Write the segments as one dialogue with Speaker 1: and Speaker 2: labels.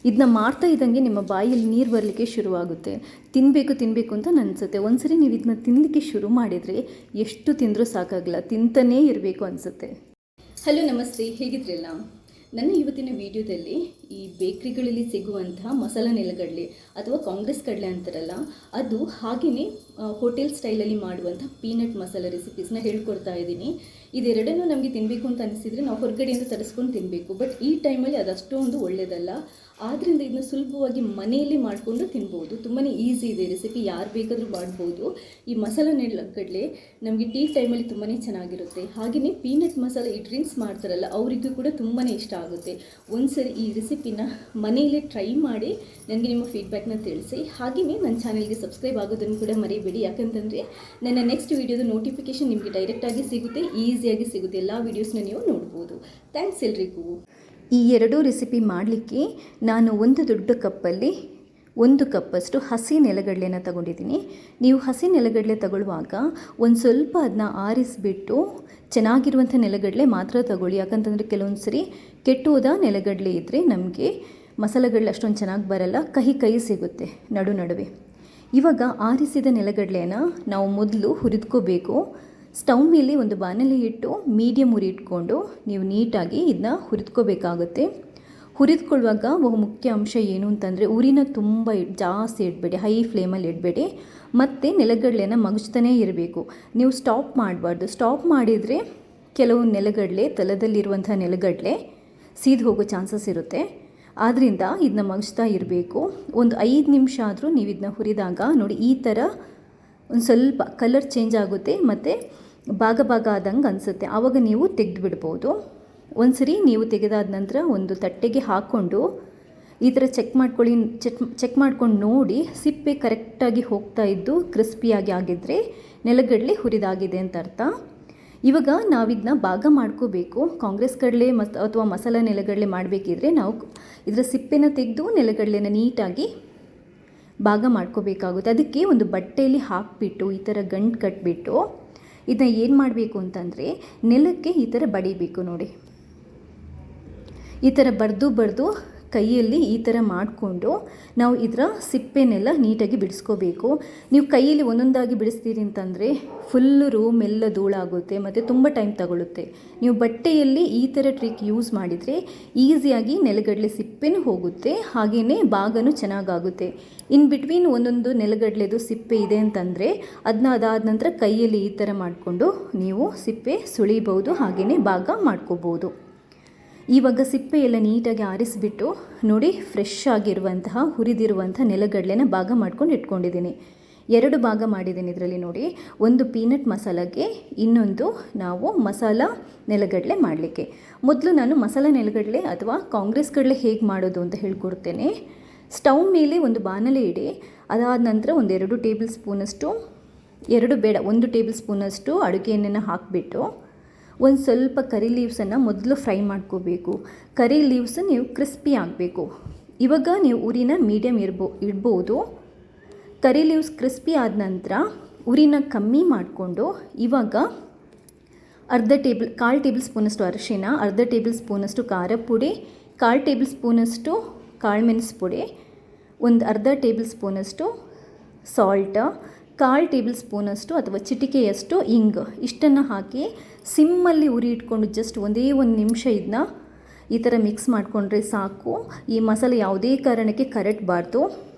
Speaker 1: ಇದನ್ನ ಮಾಡ್ತಾ ಇದ್ದಂಗೆ ನಿಮ್ಮ ಬಾಯಲ್ಲಿ ನೀರು ಬರಲಿಕ್ಕೆ ಶುರುವಾಗುತ್ತೆ. ತಿನ್ನಬೇಕು ಅಂತ ಅನಿಸುತ್ತೆ. ಒಂದ್ಸರಿ ನೀವು ಇದನ್ನ ತಿನ್ನಲಿಕ್ಕೆ ಶುರು ಮಾಡಿದರೆ ಎಷ್ಟು ತಿಂದರೂ ಸಾಕಾಗಲ್ಲ, ತಿಂತಾನೇ ಇರಬೇಕು ಅನಿಸುತ್ತೆ. ಹಲೋ ನಮಸ್ತೆ, ಹೇಗಿದ್ರಲ್ಲ? ನನ್ನ ಇವತ್ತಿನ ವಿಡಿಯೋದಲ್ಲಿ ಈ ಬೇಕ್ರಿಗಳಲ್ಲಿ ಸಿಗುವಂತಹ ಮಸಾಲ ನೆಲಗಡಲೆ ಅಥವಾ ಕಾಂಗ್ರೆಸ್ ಕಡಲೆ ಅಂತಾರಲ್ಲ, ಅದು ಹಾಗೆಯೇ ಹೋಟೆಲ್ ಸ್ಟೈಲಲ್ಲಿ ಮಾಡುವಂಥ ಪೀನಟ್ ಮಸಾಲ ರೆಸಿಪೀಸ್ನ ಹೇಳ್ಕೊಡ್ತಾ ಇದ್ದೀನಿ. ಇದೆರಡನ್ನೂ ನಮಗೆ ತಿನ್ನಬೇಕು ಅಂತ ಅನಿಸಿದರೆ ನಾವು ಹೊರಗಡೆಯಿಂದ ತರಿಸ್ಕೊಂಡು ತಿನ್ನಬೇಕು. ಬಟ್ ಈ ಟೈಮಲ್ಲಿ ಅದು ಅಷ್ಟೊಂದು ಒಳ್ಳೆಯದಲ್ಲ. ಆದ್ದರಿಂದ ಇದನ್ನ ಸುಲಭವಾಗಿ ಮನೆಯಲ್ಲಿ ಮಾಡಿಕೊಂಡು ತಿನ್ಬೋದು. ತುಂಬಾ ಈಸಿ ಇದೆ ರೆಸಿಪಿ, ಯಾರು ಬೇಕಾದರೂ ಮಾಡ್ಬೋದು. ಈ ಮಸಾಲ ನೆಲಗಡಲೆ ನಮಗೆ ಟೀ ಟೈಮಲ್ಲಿ ತುಂಬಾ ಚೆನ್ನಾಗಿರುತ್ತೆ. ಹಾಗೆಯೇ ಪೀನಟ್ ಮಸಾಲ ಈ ಡ್ರಿಂಕ್ಸ್ ಮಾಡ್ತಾರಲ್ಲ, ಅವರಿಗೂ ಕೂಡ ತುಂಬಾ ಇಷ್ಟ ಆಗುತ್ತೆ. ಒಂದ್ಸರಿ ಈ ರೆಸಿಪಿನ ಮನೆಯಲ್ಲೇ ಟ್ರೈ ಮಾಡಿ ನನಗೆ ನಿಮ್ಮ ಫೀಡ್ಬ್ಯಾಕ್ನ ತಿಳಿಸಿ. ಹಾಗೆಯೇ ನನ್ನ ಚಾನಲ್ಗೆ ಸಬ್ಸ್ಕ್ರೈಬ್ ಆಗೋದನ್ನು ಕೂಡ ಮರಿಬೇಡಿ. ಯಾಕಂತಂದರೆ ನನ್ನ ನೆಕ್ಸ್ಟ್ ವೀಡಿಯೋದ ನೋಟಿಫಿಕೇಷನ್ ನಿಮಗೆ ಡೈರೆಕ್ಟಾಗಿ ಸಿಗುತ್ತೆ, ಈಸಿಯಾಗಿ ಸಿಗುತ್ತೆ. ಎಲ್ಲ ವೀಡಿಯೋಸ್ನ ನೀವು ನೋಡ್ಬೋದು. ಥ್ಯಾಂಕ್ಸ್ ಎಲ್ರಿಗೂ. ಈ ಎರಡೂ ರೆಸಿಪಿ ಮಾಡಲಿಕ್ಕೆ ನಾನು ಒಂದು ದೊಡ್ಡ ಕಪ್ಪಲ್ಲಿ 1 ಕಪ್ಪಷ್ಟು ಹಸಿ ನೆಲಗಡಲೆನ ತಗೊಂಡಿದ್ದೀನಿ. ನೀವು ಹಸಿ ನೆಲಗಡಲೆ ತಗೊಳ್ಳುವಾಗ ಒಂದು ಸ್ವಲ್ಪ ಅದನ್ನ ಆರಿಸಿಬಿಟ್ಟು ಚೆನ್ನಾಗಿರುವಂಥ ನೆಲಗಡಲೆ ಮಾತ್ರ ತಗೊಳ್ಳಿ. ಯಾಕಂತಂದರೆ ಕೆಲವೊಂದು ಸರಿ ಕೆಟ್ಟೋದ ನೆಲಗಡಲೆ ಇದ್ದರೆ ನಮಗೆ ಮಸಾಲೆಗಳು ಅಷ್ಟೊಂದು ಚೆನ್ನಾಗಿ ಬರಲ್ಲ, ಕಹಿ ಸಿಗುತ್ತೆ ನಡುವೆ. ಇವಾಗ ಆರಿಸಿದ ನೆಲಗಡಲೆನ ನಾವು ಮೊದಲು ಹುರಿದ್ಕೋಬೇಕು. ಸ್ಟವ್ ಮೇಲೆ ಒಂದು ಬಾಣಲೆ ಇಟ್ಟು ಮೀಡಿಯಮ್ ಉರಿ ಇಟ್ಕೊಂಡು ನೀವು ನೀಟಾಗಿ ಇದನ್ನ ಹುರಿದ್ಕೋಬೇಕಾಗುತ್ತೆ. ಹುರಿದ್ಕೊಳ್ಳುವಾಗ ಮುಖ್ಯ ಅಂಶ ಏನು ಅಂತಂದರೆ ಉರಿನ ತುಂಬ ಜಾಸ್ತಿ ಇಡಬೇಡಿ, ಹೈ ಫ್ಲೇಮಲ್ಲಿ ಇಡಬೇಡಿ. ಮತ್ತು ನೆಲಗಡಲೆನ ಮಗುಚ್ತಾನೇ ಇರಬೇಕು. ನೀವು ಸ್ಟಾಪ್ ಮಾಡಬಾರ್ದು. ಸ್ಟಾಪ್ ಮಾಡಿದರೆ ಕೆಲವು ನೆಲಗಡಲೆ, ತಳದಲ್ಲಿರುವಂಥ ನೆಲಗಡಲೆ ಸೀದು ಹೋಗೋ ಚಾನ್ಸಸ್ ಇರುತ್ತೆ. ಆದ್ದರಿಂದ ಇದನ್ನ ಮಗುಚ್ತಾ ಇರಬೇಕು. ಒಂದು 5 ನಿಮಿಷ ಆದರೂ ನೀವು ಇದನ್ನ ಹುರಿದಾಗ ನೋಡಿ ಈ ಥರ ಒಂದು ಸ್ವಲ್ಪ ಕಲರ್ ಚೇಂಜ್ ಆಗುತ್ತೆ ಮತ್ತು ಭಾಗ ಆದಂಗೆ ಅನಿಸುತ್ತೆ. ಆವಾಗ ನೀವು ತೆಗೆದುಬಿಡ್ಬೋದು. ಒಂದ್ಸರಿ ನೀವು ತೆಗೆದಾದ ನಂತರ ಒಂದು ತಟ್ಟೆಗೆ ಹಾಕ್ಕೊಂಡು ಈ ಥರ ಚೆಕ್ ಮಾಡ್ಕೊಂಡು ನೋಡಿ ಸಿಪ್ಪೆ ಕರೆಕ್ಟಾಗಿ ಹೋಗ್ತಾ ಇದ್ದು ಕ್ರಿಸ್ಪಿಯಾಗಿ ಆಗಿದ್ದರೆ ನೆಲಗಡಲೆ ಹುರಿದಾಗಿದೆ ಅಂತ ಅರ್ಥ. ಇವಾಗ ನಾವಿದನ್ನ ಭಾಗ ಮಾಡ್ಕೋಬೇಕು. ಕಾಂಗ್ರೆಸ್ ಕಡಲೆ ಅಥವಾ ಮಸಾಲ ನೆಲಗಡಲೆ ಮಾಡಬೇಕಿದ್ರೆ ನಾವು ಇದರ ಸಿಪ್ಪೆನ ತೆಗೆದು ನೆಲಗಡಲೆನ ನೀಟಾಗಿ ಭಾಗ ಮಾಡ್ಕೋಬೇಕಾಗುತ್ತೆ. ಅದಕ್ಕೆ ಒಂದು ಬಟ್ಟೆಯಲ್ಲಿ ಹಾಕಿಬಿಟ್ಟು ಈ ಥರ ಗಂಟು ಕಟ್ಟಿಬಿಟ್ಟು ಇದನ್ನ ಏನು ಮಾಡಬೇಕು ಅಂತಂದರೆ ನೆಲಕ್ಕೆ ಈ ಥರ ಬಡಿಬೇಕು. ನೋಡಿ ಈ ಥರ ಬಡ್ದು ಕೈಯಲ್ಲಿ ಈ ಥರ ಮಾಡಿಕೊಂಡು ನಾವು ಇದರ ಸಿಪ್ಪೆನೆಲ್ಲ ನೀಟಾಗಿ ಬಿಡಿಸ್ಕೋಬೇಕು. ನೀವು ಕೈಯಲ್ಲಿ ಒಂದೊಂದಾಗಿ ಬಿಡಿಸ್ತೀರಿ ಅಂತಂದರೆ ಫುಲ್ಲು ರೂಮ್ ಎಲ್ಲ ಧೂಳಾಗುತ್ತೆ ಮತ್ತು ತುಂಬ ಟೈಮ್ ತಗೊಳ್ಳುತ್ತೆ. ನೀವು ಬಟ್ಟೆಯಲ್ಲಿ ಈ ಥರ ಟ್ರಿಕ್ ಯೂಸ್ ಮಾಡಿದರೆ ಈಸಿಯಾಗಿ ನೆಲಗಡಲೆ ಸಿಪ್ಪೆನೂ ಹೋಗುತ್ತೆ, ಹಾಗೆಯೇ ಭಾಗನೂ ಚೆನ್ನಾಗಾಗುತ್ತೆ. ಇನ್ ಬಿಟ್ವೀನ್ ಒಂದೊಂದು ನೆಲಗಡಲೆದು ಸಿಪ್ಪೆ ಇದೆ ಅಂತಂದರೆ ಅದಾದ ನಂತರ ಕೈಯಲ್ಲಿ ಈ ಥರ ಮಾಡಿಕೊಂಡು ನೀವು ಸಿಪ್ಪೆ ಸುಳಿಬೋದು, ಹಾಗೆಯೇ ಭಾಗ ಮಾಡ್ಕೋಬೋದು. ಇವಾಗ ಸಿಪ್ಪೆ ಎಲ್ಲ ನೀಟಾಗಿ ಆರಿಸಿಬಿಟ್ಟು ನೋಡಿ ಫ್ರೆಶ್ ಆಗಿರುವಂತಹ ಹುರಿದಿರುವಂಥ ನೆಲಗಡಲೆನ ಭಾಗ ಮಾಡ್ಕೊಂಡು ಇಟ್ಕೊಂಡಿದ್ದೀನಿ. 2 ಭಾಗ ಮಾಡಿದ್ದೀನಿ ಇದರಲ್ಲಿ ನೋಡಿ. ಒಂದು ಪೀನಟ್ ಮಸಾಲಾಗೆ, ಇನ್ನೊಂದು ನಾವು ಮಸಾಲ ನೆಲಗಡಲೆ ಮಾಡಲಿಕ್ಕೆ. ಮೊದಲು ನಾನು ಮಸಾಲ ನೆಲಗಡಲೆ ಅಥವಾ ಕಾಂಗ್ರೆಸ್ ಕಡಲೆ ಹೇಗೆ ಮಾಡೋದು ಅಂತ ಹೇಳ್ಕೊಡ್ತೇನೆ. ಸ್ಟವ್ ಮೇಲೆ ಒಂದು ಬಾಣಲೆ ಇಡಿ. ಅದಾದ ನಂತರ ಒಂದು 2 ಟೇಬಲ್ ಸ್ಪೂನಷ್ಟು, 2 ಬೇಡ 1 ಟೇಬಲ್ ಸ್ಪೂನಷ್ಟು ಅಡುಗೆ ಎಣ್ಣೆನ ಹಾಕಿಬಿಟ್ಟು ಒಂದು ಸ್ವಲ್ಪ ಕರಿ ಲೀವ್ಸನ್ನು ಮೊದಲು ಫ್ರೈ ಮಾಡ್ಕೋಬೇಕು. ಕರಿ ಲೀವ್ಸ್ ನೀವು ಕ್ರಿಸ್ಪಿ ಆಗಬೇಕು. ಇವಾಗ ನೀವು ಉರಿನ ಮೀಡಿಯಮ್ ಇಡ್ಬೋದು. ಕರಿ ಲೀವ್ಸ್ ಕ್ರಿಸ್ಪಿ ಆದ ನಂತರ ಉರಿನ ಕಮ್ಮಿ ಮಾಡಿಕೊಂಡು ಇವಾಗ 1/4 ಟೇಬಲ್ ಸ್ಪೂನಷ್ಟು ಅರಿಶಿನ, 1/2 ಟೇಬಲ್ ಸ್ಪೂನಷ್ಟು ಖಾರ ಪುಡಿ, 1/4 ಟೇಬಲ್ ಸ್ಪೂನಷ್ಟು ಕಾಳುಮೆಣಸು ಪುಡಿ, ಒಂದು 1/2 ಟೇಬಲ್ ಸ್ಪೂನಷ್ಟು ಸಾಲ್ಟ, 1/4 ಟೇಬಲ್ ಸ್ಪೂನಷ್ಟು ಅಥವಾ ಚಿಟಿಕೆಯಷ್ಟು ಇಂಗು, ಇಷ್ಟನ್ನು ಹಾಕಿ ಸಿಮ್ಮಲ್ಲಿ ಉರಿ ಇಟ್ಕೊಂಡು ಜಸ್ಟ್ ಒಂದೇ 1 ನಿಮಿಷ ಇದನ್ನ ಈ ಥರ ಮಿಕ್ಸ್ ಮಾಡಿಕೊಂಡ್ರೆ ಸಾಕು. ಈ ಮಸಾಲೆ ಯಾವುದೇ ಕಾರಣಕ್ಕೆ ಕರಟಬಾರ್ದು.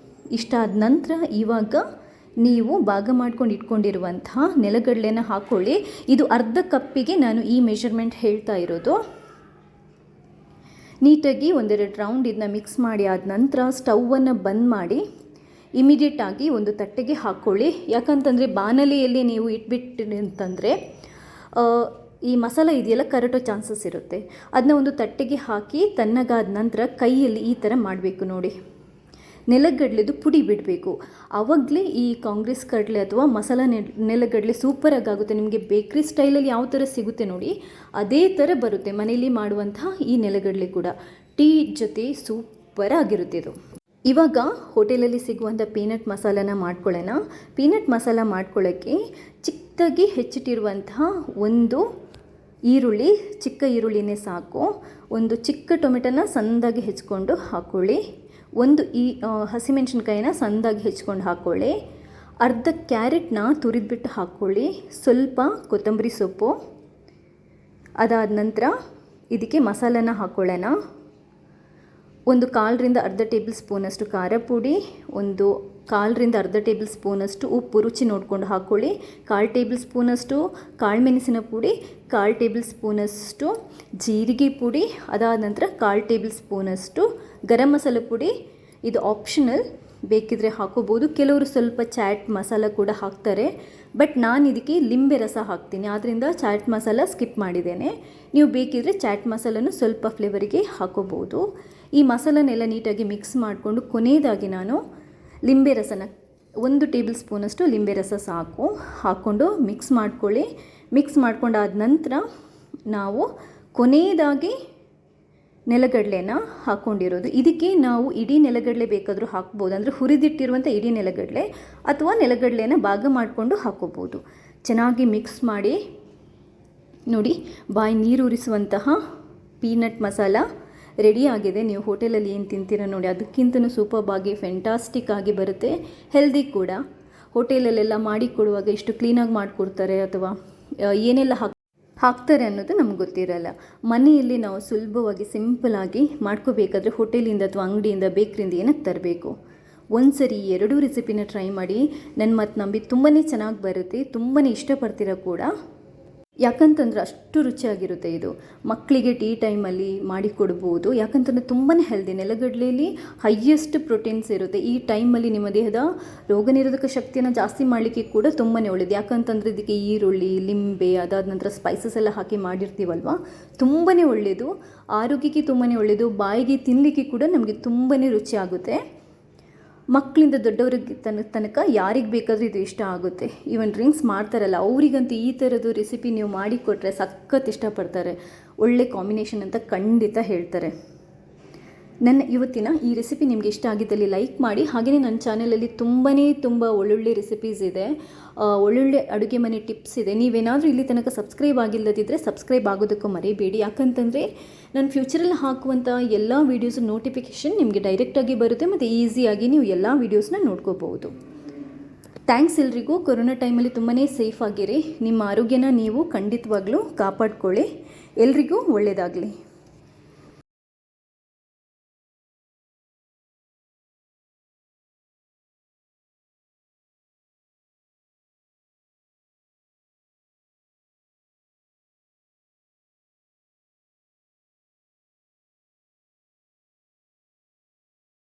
Speaker 1: ಇಷ್ಟ ಆದ ನಂತರ ಇವಾಗ ನೀವು ಭಾಗ ಮಾಡ್ಕೊಂಡು ಇಟ್ಕೊಂಡಿರುವಂತಹ ನೆಲಗಡಲೆನ ಹಾಕ್ಕೊಳ್ಳಿ. ಇದು 1/2 ಕಪ್ಪಿಗೆ ನಾನು ಈ ಮೆಷರ್ಮೆಂಟ್ ಹೇಳ್ತಾ ಇರೋದು. ನೀಟಾಗಿ 1-2 ರೌಂಡ್ ಇದನ್ನ ಮಿಕ್ಸ್ ಮಾಡಿ ಆದ ನಂತರ ಸ್ಟವನ್ನು ಬಂದ್ ಮಾಡಿ ಇಮಿಡಿಯೇಟಾಗಿ ಒಂದು ತಟ್ಟೆಗೆ ಹಾಕ್ಕೊಳ್ಳಿ. ಯಾಕಂತಂದರೆ ಬಾಣಲೆಯಲ್ಲಿ ನೀವು ಇಟ್ಬಿಟ್ಟಿರಿ ಅಂತಂದರೆ ಈ ಮಸಾಲ ಇದೆಯಲ್ಲ ಕರಟೋ ಚಾನ್ಸಸ್ ಇರುತ್ತೆ. ಅದನ್ನ ಒಂದು ತಟ್ಟೆಗೆ ಹಾಕಿ ತಣ್ಣಗಾದ ನಂತರ ಕೈಯಲ್ಲಿ ಈ ಥರ ಮಾಡಬೇಕು. ನೋಡಿ ನೆಲಗಡಲೆದು ಪುಡಿ ಬಿಡಬೇಕು. ಆವಾಗಲೇ ಈ ಕಾಂಗ್ರೆಸ್ ಕಡಲೆ ಅಥವಾ ಮಸಾಲ ನೆಲಗಡಲೆ ಸೂಪರಾಗಿ ಆಗುತ್ತೆ. ನಿಮಗೆ ಬೇಕ್ರಿ ಸ್ಟೈಲಲ್ಲಿ ಯಾವ ಥರ ಸಿಗುತ್ತೆ ನೋಡಿ ಅದೇ ಥರ ಬರುತ್ತೆ ಮನೆಯಲ್ಲಿ ಮಾಡುವಂತಹ ಈ ನೆಲಗಡಲೆ ಕೂಡ. ಟೀ ಜೊತೆ ಸೂಪರ್ ಆಗಿರುತ್ತೆ ಇದು. ಇವಾಗ ಹೋಟೆಲಲ್ಲಿ ಸಿಗುವಂಥ ಪೀನಟ್ ಮಸಾಲನ ಮಾಡ್ಕೊಳ್ಳೋಣ. ಪೀನಟ್ ಮಸಾಲ ಮಾಡ್ಕೊಳ್ಳೋಕ್ಕೆ ಚಿಕ್ಕದಾಗಿ ಹೆಚ್ಚಿಟ್ಟಿರುವಂತಹ ಒಂದು ಈರುಳ್ಳಿ, ಚಿಕ್ಕ ಈರುಳ್ಳಿನೇ ಸಾಕು. ಒಂದು ಚಿಕ್ಕ ಟೊಮೆಟೊನ ಸಣ್ಣದಾಗಿ ಹೆಚ್ಕೊಂಡು ಹಾಕ್ಕೊಳ್ಳಿ. ಒಂದು ಈ ಹಸಿಮೆಣಸಿನ್ಕಾಯಿನ ಸಣ್ಣದಾಗಿ ಹೆಚ್ಕೊಂಡು ಹಾಕ್ಕೊಳ್ಳಿ. ಅರ್ಧ ಕ್ಯಾರೆಟ್ನ ತುರಿದ್ಬಿಟ್ಟು ಹಾಕ್ಕೊಳ್ಳಿ. ಸ್ವಲ್ಪ ಕೊತ್ತಂಬರಿ ಸೊಪ್ಪು. ಅದಾದ ನಂತರ ಇದಕ್ಕೆ ಮಸಾಲನ ಹಾಕ್ಕೊಳ್ಳೋಣ. ಒಂದು 1/4ರಿಂದ ಅರ್ಧ ಟೇಬಲ್ ಸ್ಪೂನಷ್ಟು ಖಾರ ಪುಡಿ, ಒಂದು 1/4ರಿಂದ ಅರ್ಧ ಟೇಬಲ್ ಸ್ಪೂನಷ್ಟು ಉಪ್ಪು ರುಚಿ ನೋಡ್ಕೊಂಡು ಹಾಕ್ಕೊಳ್ಳಿ. 1/4 ಟೇಬಲ್ ಸ್ಪೂನಷ್ಟು ಕಾಳುಮೆಣಸಿನ ಪುಡಿ, 1/4 ಟೇಬಲ್ ಸ್ಪೂನಷ್ಟು ಜೀರಿಗೆ ಪುಡಿ, ಅದಾದ ನಂತರ 1/4 ಟೇಬಲ್ ಸ್ಪೂನಷ್ಟು ಗರಂ ಮಸಾಲೆ ಪುಡಿ. ಇದು ಆಪ್ಷನಲ್, ಬೇಕಿದ್ರೆ ಹಾಕೋಬೋದು. ಕೆಲವರು ಸ್ವಲ್ಪ ಚಾಟ್ ಮಸಾಲ ಕೂಡ ಹಾಕ್ತಾರೆ, ಬಟ್ ನಾನು ಇದಕ್ಕೆ ಲಿಂಬೆ ರಸ ಹಾಕ್ತೀನಿ, ಆದ್ದರಿಂದ ಚಾಟ್ ಮಸಾಲ ಸ್ಕಿಪ್ ಮಾಡಿದ್ದೇನೆ. ನೀವು ಬೇಕಿದ್ರೆ ಚಾಟ್ ಮಸಾಲನ್ನು ಸ್ವಲ್ಪ ಫ್ಲೇವರಿಗೆ ಹಾಕೋಬೋದು. ಈ ಮಸಾಲನೆಲ್ಲ ನೀಟಾಗಿ ಮಿಕ್ಸ್ ಮಾಡಿಕೊಂಡು ಕೊನೆಯದಾಗಿ ನಾನು ಲಿಂಬೆ ರಸನ 1 ಟೇಬಲ್ ಸ್ಪೂನಷ್ಟು ಲಿಂಬೆ ರಸ ಸಾಕು ಹಾಕ್ಕೊಂಡು ಮಿಕ್ಸ್ ಮಾಡ್ಕೊಳ್ಳಿ. ಮಿಕ್ಸ್ ಮಾಡ್ಕೊಂಡಾದ ನಂತರ ನಾವು ಕೊನೆಯದಾಗಿ ನೆಲಗಡಲೆನ ಹಾಕ್ಕೊಂಡಿರೋದು. ಇದಕ್ಕೆ ನಾವು ಇಡೀ ನೆಲಗಡಲೆ ಬೇಕಾದರೂ ಹಾಕ್ಬೋದು, ಅಂದರೆ ಹುರಿದಿಟ್ಟಿರುವಂಥ ಇಡೀ ನೆಲಗಡಲೆ ಅಥವಾ ನೆಲಗಡಲೆನ ಭಾಗ ಮಾಡಿಕೊಂಡು ಹಾಕೋಬೋದು. ಚೆನ್ನಾಗಿ ಮಿಕ್ಸ್ ಮಾಡಿ. ನೋಡಿ, ಬಾಯಿ ನೀರೂರಿಸುವಂತಹ ಪೀನಟ್ ಮಸಾಲ ರೆಡಿ ಆಗಿದೆ. ನೀವು ಹೋಟೆಲಲ್ಲಿ ಏನು ತಿಂತೀರ ನೋಡಿ, ಅದಕ್ಕಿಂತಲೂ ಸೂಪರ್ಬಾಗಿ ಫೆಂಟಾಸ್ಟಿಕ್ ಆಗಿ ಬರುತ್ತೆ. ಹೆಲ್ದಿ ಕೂಡ. ಹೋಟೆಲಲ್ಲೆಲ್ಲ ಮಾಡಿ ಕೊಡುವಾಗ ಎಷ್ಟು ಕ್ಲೀನಾಗಿ ಮಾಡಿಕೊಡ್ತಾರೆ ಅಥವಾ ಏನೆಲ್ಲ ಹಾಕ್ತಾರೆ ಅನ್ನೋದು ನಮ್ಗೆ ಗೊತ್ತಿರಲ್ಲ. ಮನೆಯಲ್ಲಿ ನಾವು ಸುಲಭವಾಗಿ ಸಿಂಪಲಾಗಿ ಮಾಡ್ಕೋಬೇಕಾದ್ರೆ ಹೋಟೆಲಿಂದ ಅಥವಾ ಅಂಗಡಿಯಿಂದ ಬೇಕ್ರಿಯಿಂದ ಏನಕ್ಕೆ ತರಬೇಕು? ಒಂದು ಸರಿ 2 ರೆಸಿಪಿನ ಟ್ರೈ ಮಾಡಿ. ನನ್ನ ಮಾತು ನಂಬಿ ತುಂಬಾ ಚೆನ್ನಾಗಿ ಬರುತ್ತೆ, ತುಂಬಾ ಇಷ್ಟಪಡ್ತೀರ ಕೂಡ. ಯಾಕಂತಂದ್ರೆ ಅಷ್ಟು ರುಚಿಯಾಗಿರುತ್ತೆ ಇದು. ಮಕ್ಕಳಿಗೆ ಟೀ ಟೈಮಲ್ಲಿ ಮಾಡಿ ಕೊಡ್ಬೋದು. ಯಾಕಂತಂದರೆ ತುಂಬಾ ಹೆಲ್ದಿ. ನೆಲಗಡಲೆಯಲ್ಲಿ ಹೈಯೆಸ್ಟ್ ಪ್ರೋಟೀನ್ಸ್ ಇರುತ್ತೆ. ಈ ಟೈಮಲ್ಲಿ ನಿಮ್ಮ ದೇಹದ ರೋಗನಿರೋಧಕ ಶಕ್ತಿಯನ್ನು ಜಾಸ್ತಿ ಮಾಡಲಿಕ್ಕೆ ಕೂಡ ತುಂಬಾ ಒಳ್ಳೆಯದು. ಯಾಕಂತಂದರೆ ಇದಕ್ಕೆ ಈರುಳ್ಳಿ, ಲಿಂಬೆ, ಅದಾದ ನಂತರ ಸ್ಪೈಸಸ್ ಎಲ್ಲ ಹಾಕಿ ಮಾಡಿರ್ತೀವಲ್ವ, ತುಂಬಾ ಒಳ್ಳೆಯದು. ಆರೋಗ್ಯಕ್ಕೆ ತುಂಬಾ ಒಳ್ಳೆಯದು. ಬಾಯಿಗೆ ತಿನ್ನಲಿಕ್ಕೆ ಕೂಡ ನಮಗೆ ತುಂಬಾ ರುಚಿ ಆಗುತ್ತೆ. ಮಕ್ಕಳಿಂದ ದೊಡ್ಡವ್ರಿಗೆ ತನಕ ಯಾರಿಗೆ ಬೇಕಾದರೂ ಇದು ಇಷ್ಟ ಆಗುತ್ತೆ. ಈವನ್ ಡ್ರಿಂಕ್ಸ್ ಮಾಡ್ತಾರಲ್ಲ, ಅವರಿಗಂತೂ ಈ ಥರದ್ದು ರೆಸಿಪಿ ನೀವು ಮಾಡಿಕೊಟ್ರೆ ಸಖತ್ ಇಷ್ಟಪಡ್ತಾರೆ. ಒಳ್ಳೆ ಕಾಂಬಿನೇಷನ್ ಅಂತ ಖಂಡಿತ ಹೇಳ್ತಾರೆ. ನನ್ನ ಇವತ್ತಿನ ಈ ರೆಸಿಪಿ ನಿಮಗೆ ಇಷ್ಟ ಆಗಿದ್ದಲ್ಲಿ ಲೈಕ್ ಮಾಡಿ. ಹಾಗೆಯೇ ನನ್ನ ಚಾನಲಲ್ಲಿ ತುಂಬ ಒಳ್ಳೊಳ್ಳೆ ರೆಸಿಪೀಸ್ ಇದೆ, ಒಳ್ಳೊಳ್ಳೆ ಅಡುಗೆ ಮನೆ ಟಿಪ್ಸ್ ಇದೆ. ನೀವೇನಾದರೂ ಇಲ್ಲಿ ತನಕ ಸಬ್ಸ್ಕ್ರೈಬ್ ಆಗಿಲ್ಲದಿದ್ದರೆ ಸಬ್ಸ್ಕ್ರೈಬ್ ಆಗೋದಕ್ಕೂ ಮರಿಬೇಡಿ. ಯಾಕಂತಂದರೆ ನಾನು ಫ್ಯೂಚರಲ್ಲಿ ಹಾಕುವಂಥ ಎಲ್ಲ ವೀಡಿಯೋಸ್ ನೋಟಿಫಿಕೇಷನ್ ನಿಮಗೆ ಡೈರೆಕ್ಟಾಗಿ ಬರುತ್ತೆ ಮತ್ತು ಈಸಿಯಾಗಿ ನೀವು ಎಲ್ಲ ವೀಡಿಯೋಸ್ನ ನೋಡ್ಕೋಬಹುದು. ಥ್ಯಾಂಕ್ಸ್ ಎಲ್ರಿಗೂ. ಕೊರೋನಾ ಟೈಮಲ್ಲಿ ತುಂಬಾ ಸೇಫ್ ಆಗಿರಿ. ನಿಮ್ಮ ಆರೋಗ್ಯನ ನೀವು ಖಂಡಿತವಾಗ್ಲೂ ಕಾಪಾಡ್ಕೊಳ್ಳಿ. ಎಲ್ರಿಗೂ ಒಳ್ಳೆಯದಾಗಲಿ.